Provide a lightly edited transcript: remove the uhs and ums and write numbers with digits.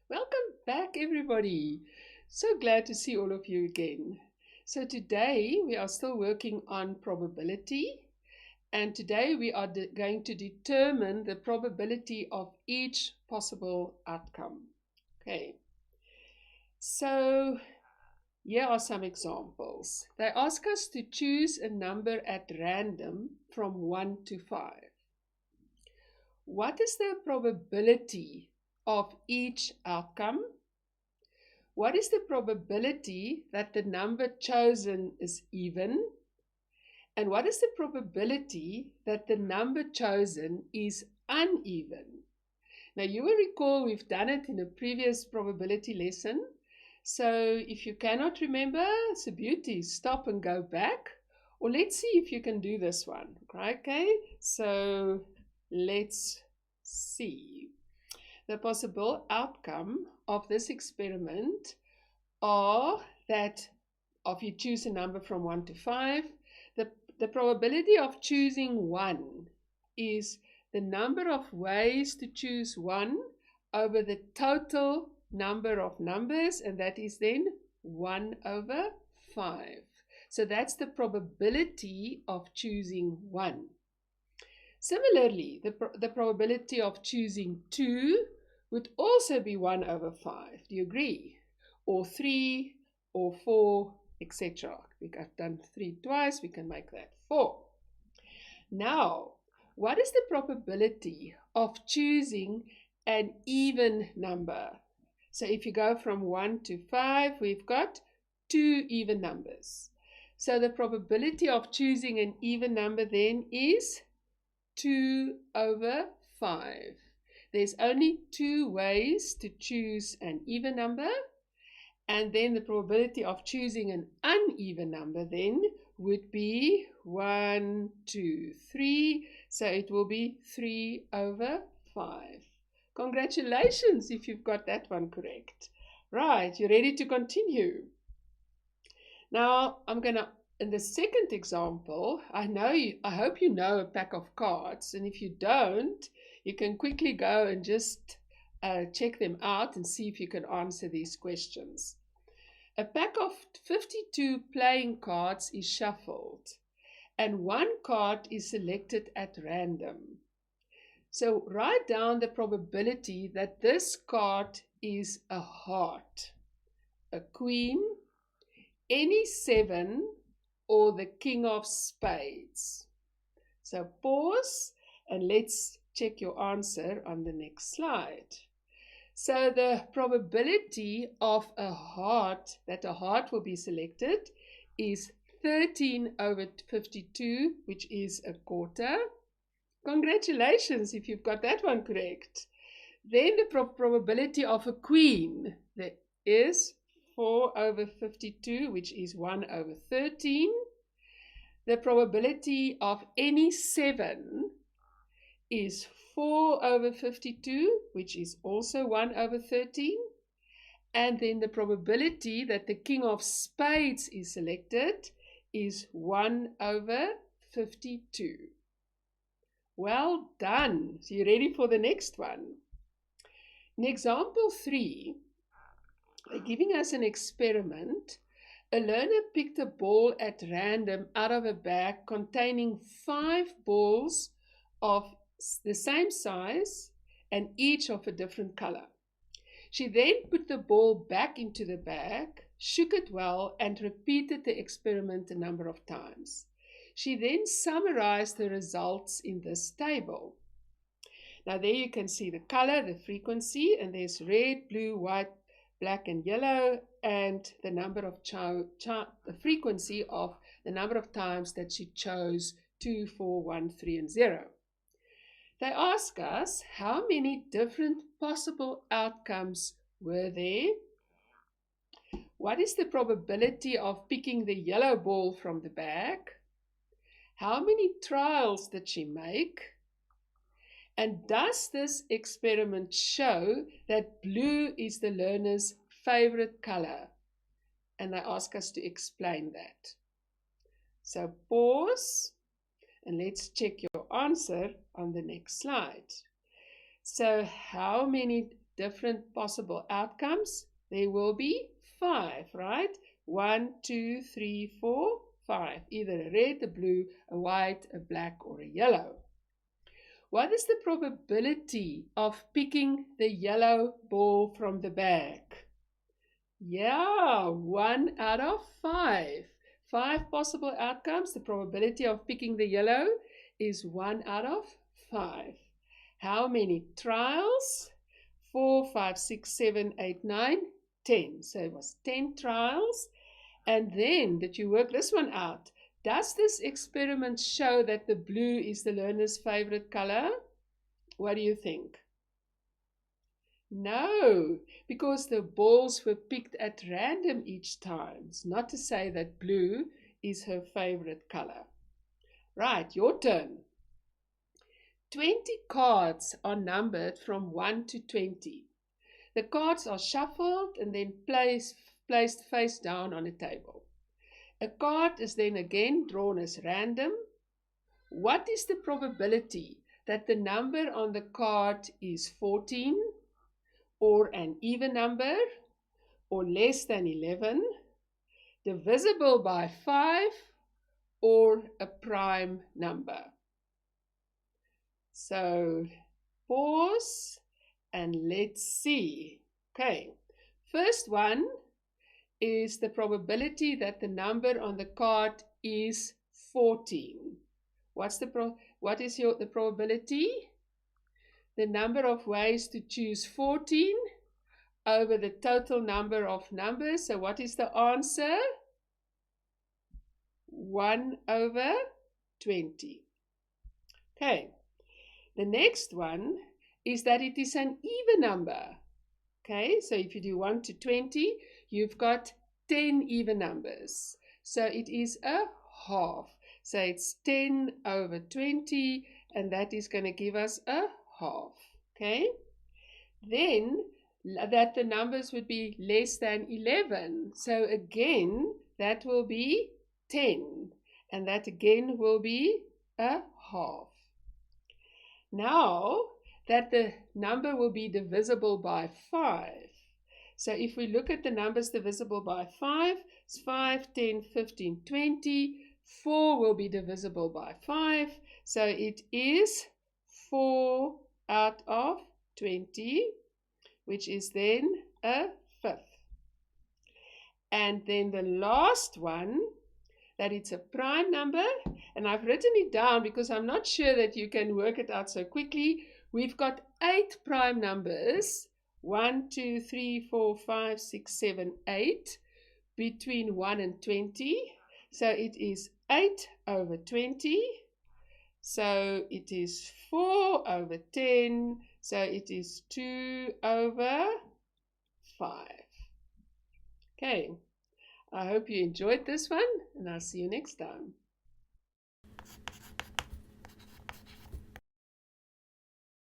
Welcome back, everybody. So glad to see all of you again. So, today we are still working on probability, and today we are going to determine the probability of each possible outcome. Okay, so here are some examples. They ask us to choose a number at random from 1 to 5. What is the probability of each outcome? What is the probability that the number chosen is even? And what is the probability that the number chosen is uneven? Now, you will recall we've done it in a previous probability lesson. So if you cannot remember, it's a beauty. Stop and go back. Or let's see if you can do this one. Okay, so let's see. The possible outcome of this experiment are that if you choose a number from 1 to 5, the probability of choosing 1 is the number of ways to choose 1 over the total number of numbers, and that is then 1 over 5. So that's the probability of choosing 1. Similarly, the probability of choosing 2 would also be 1 over 5. Do you agree? Or 3, or 4, etc. I've done 3 twice, we can make that 4. Now, what is the probability of choosing an even number? So if you go from 1 to 5, we've got 2 even numbers. So the probability of choosing an even number then is 2 over 5. There's only 2 ways to choose an even number, and then the probability of choosing an uneven number then would be 1, 2, 3. So it will be 3 over 5. Congratulations if you've got that one correct. Right, you ready to continue? Now I'm going to, in the second example, I hope you know a pack of cards, and if you don't, you can quickly go and just check them out and see if you can answer these questions. A pack of 52 playing cards is shuffled, and one card is selected at random. So write down the probability that this card is a heart, a queen, any 7, or the king of spades. So pause and let's check your answer on the next slide. So the probability of that a heart will be selected is 13 over 52, which is a quarter. Congratulations if you've got that one correct. Then the probability of a queen is 4 over 52, which is 1 over 13. The probability of any 7 is 4 over 52, which is also 1 over 13. And then the probability that the king of spades is selected is 1 over 52. Well done. So you're ready for the next one. In example 3, they're giving us an experiment. A learner picked a ball at random out of a bag containing 5 balls of the same size and each of a different color. She then put the ball back into the bag, shook it well, and repeated the experiment a number of times. She then summarized the results in this table. Now there you can see the color, the frequency, and there's red, blue, white, black, and yellow, and the number of the frequency of the number of times that she chose 2, 4, 1, 3, and 0. They ask us how many different possible outcomes were there. What is the probability of picking the yellow ball from the bag? How many trials did she make? And does this experiment show that blue is the learner's favorite color? And they ask us to explain that. So pause and let's check your answer on the next slide. So how many different possible outcomes, there will be 5, right? 1, 2, 3, 4, 5. Either a red, a blue, a white, a black, or a yellow. What is the probability of picking the yellow ball from the bag? Yeah, 1 out of 5. 5 possible outcomes. The probability of picking the yellow is 1 out of 5. How many trials? 4, 5, 6, 7, 8, 9, 10. So it was 10 trials. And then, did you work this one out? Does this experiment show that the blue is the learner's favorite color? What do you think? No, because the balls were picked at random each time. It's not to say that blue is her favorite color. Right, your turn. 20 cards are numbered from 1 to 20. The cards are shuffled and then placed face down on a table. A card is then again drawn as random. What is the probability that the number on the card is 14, or an even number, or less than 11, divisible by 5, or a prime number? So pause and let's see. Okay, first one is the probability that the number on the card is 14. What is the probability? The number of ways to choose 14 over the total number of numbers. So what is the answer? 1 over 20. Okay. The next one is that it is an even number. Okay, so if you do 1 to 20, you've got 10 even numbers. So it is a half. So it's 10 over 20, and that is going to give us a half. Okay, then that the numbers would be less than 11. So again, that will be 10, and that again will be a half. Now that the number will be divisible by 5. So if we look at the numbers divisible by 5, it's 5, 10, 15, 20. 4 will be divisible by 5. So it is 4 out of 20, which is then a fifth. And then the last one, that it's a prime number, and I've written it down because I'm not sure that you can work it out so quickly. We've got 8 prime numbers, 1, 2, 3, 4, 5, 6, 7, 8, between 1 and 20. So it is 8 over 20. So it is 4 over 10. So it is 2 over 5. Okay. I hope you enjoyed this one, and I'll see you next time.